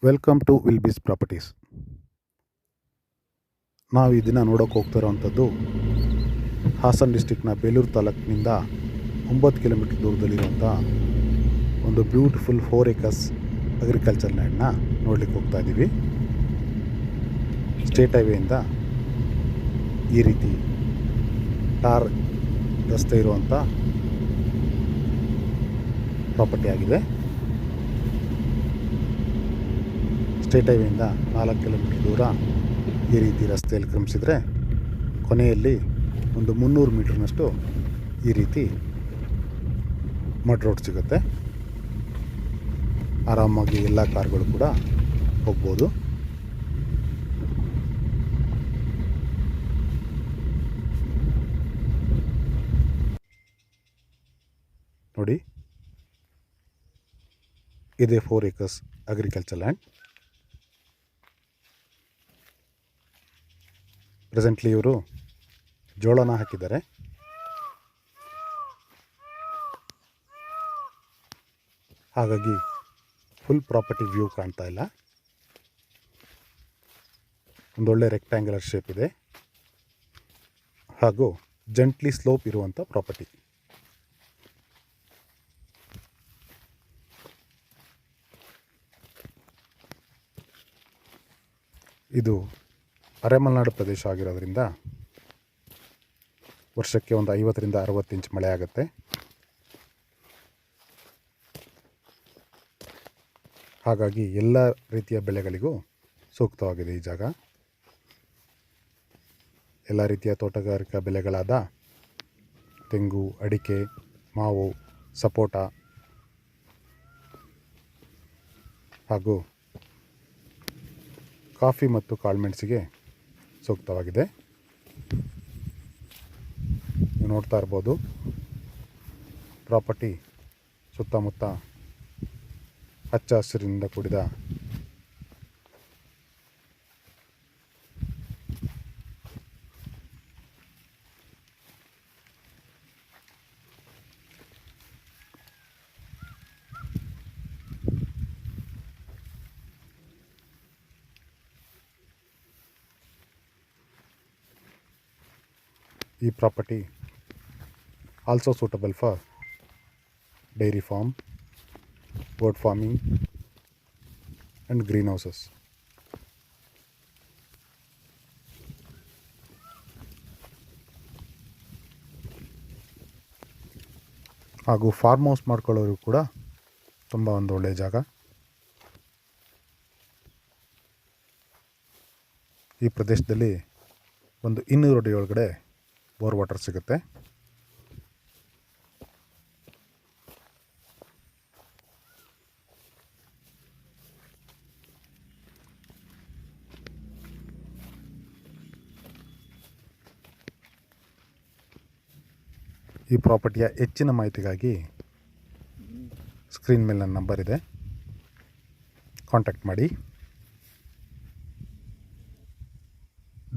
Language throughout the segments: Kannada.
Welcome to ವಿಲ್ಬಿಸ್ properties. ನಾವು ಈ ದಿನ ನೋಡೋಕೆ ಹೋಗ್ತಿರೋವಂಥದ್ದು ಹಾಸನ ಡಿಸ್ಟಿಕ್ನ ಬೇಲೂರು ತಾಲೂಕಿನಿಂದ 9 ಕಿಲೋಮೀಟರ್ ದೂರದಲ್ಲಿರುವಂಥ ಒಂದು ಬ್ಯೂಟಿಫುಲ್ 4 acres ಅಗ್ರಿಕಲ್ಚರ್ ಲ್ಯಾಂಡ್ನ ನೋಡ್ಲಿಕ್ಕೆ ಹೋಗ್ತಾ ಇದ್ದೀವಿ. ಸ್ಟೇಟ್ ಹೈವೇಯಿಂದ ಈ ರೀತಿ ಟಾರ್ ರಸ್ತೆ ಇರುವಂಥ ಪ್ರಾಪರ್ಟಿ ಆಗಿದೆ. ಸ್ಟೇಟ್ ಹೈವೇಯಿಂದ 4 ಕಿಲೋಮೀಟರ್ ದೂರ ಈ ರೀತಿ ರಸ್ತೆಯಲ್ಲಿ ಕ್ರಮಿಸಿದರೆ ಕೊನೆಯಲ್ಲಿ ಒಂದು 300 ಮೀಟರ್ನಷ್ಟು ಈ ರೀತಿ ಮಡ್ ರೋಡ್ ಸಿಗುತ್ತೆ. ಆರಾಮಾಗಿ ಎಲ್ಲ ಕಾರ್ಗಳು ಕೂಡ ಹೋಗ್ಬೋದು. ನೋಡಿ, ಇದೆ 4 acres ಅಗ್ರಿಕಲ್ಚರ್ ಲ್ಯಾಂಡ್. ಪ್ರೆಸೆಂಟ್ಲಿ ಇವರು ಜೋಳನ ಹಾಕಿದ್ದಾರೆ. ಹಾಗಾಗಿ ಫುಲ್ ಪ್ರಾಪರ್ಟಿ ವ್ಯೂ ಕಾಣ್ತಾ ಇಲ್ಲ. ಒಂದೊಳ್ಳೆ ರೆಕ್ಟ್ಯಾಂಗ್ಯುಲರ್ ಶೇಪ್ ಇದೆ ಹಾಗೂ ಜೆಂಟ್ಲಿ ಸ್ಲೋಪ್ ಇರುವಂಥ ಪ್ರಾಪರ್ಟಿ. ಇದು ಅರೆಮಲೆನಾಡು ಪ್ರದೇಶ ಆಗಿರೋದ್ರಿಂದ ವರ್ಷಕ್ಕೆ ಒಂದು 50ರಿಂದ 60 ಇಂಚ್ ಮಳೆ ಆಗುತ್ತೆ. ಹಾಗಾಗಿ ಎಲ್ಲ ರೀತಿಯ ಬೆಳೆಗಳಿಗೂ ಸೂಕ್ತವಾಗಿದೆ ಈ ಜಾಗ. ಎಲ್ಲ ರೀತಿಯ ತೋಟಗಾರಿಕಾ ಬೆಳೆಗಳಾದ ತೆಂಗು, ಅಡಿಕೆ, ಮಾವು, ಸಪೋಟ ಹಾಗೂ ಕಾಫಿ ಮತ್ತು ಕಾಳುಮೆಣಸಿಗೆ ಸೂಕ್ತವಾಗಿದೆ. ನೀವು ನೋಡ್ತಾ ಇರ್ಬೋದು, ಪ್ರಾಪರ್ಟಿ ಸುತ್ತಮುತ್ತ ಹಚ್ಚ ಹಸಿರಿನಿಂದ ಕೂಡಿದ ಈ property also suitable for dairy farm, goat farming and greenhouses. ಹಾಗೂ ಫಾರ್ಮ್ ಹೌಸ್ ಮಾಡ್ಕೊಳ್ಳೋರು ಕೂಡ ತುಂಬ ಒಂದು ಒಳ್ಳೆಯ ಜಾಗ. ಈ ಪ್ರದೇಶದಲ್ಲಿ ಒಂದು 200 ಅಡಿ ಒಳಗಡೆ ಬೋರ್ ವಾಟರ್ ಸಿಗುತ್ತೆ. ಈ ಪ್ರಾಪರ್ಟಿಯ ಹೆಚ್ಚಿನ ಮಾಹಿತಿಗಾಗಿ ಸ್ಕ್ರೀನ್ ಮೇಲೆ ನನ್ನ ನಂಬರ್ ಇದೆ, ಕಾಂಟ್ಯಾಕ್ಟ್ ಮಾಡಿ.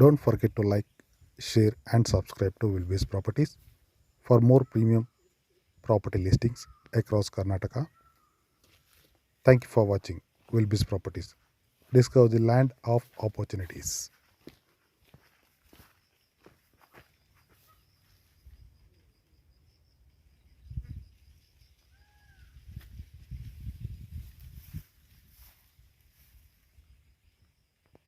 Don't forget to like, share and subscribe to Wilbies Properties for more premium property listings across Karnataka. Thank you for watching Wilbies Properties. Discover the land of opportunities.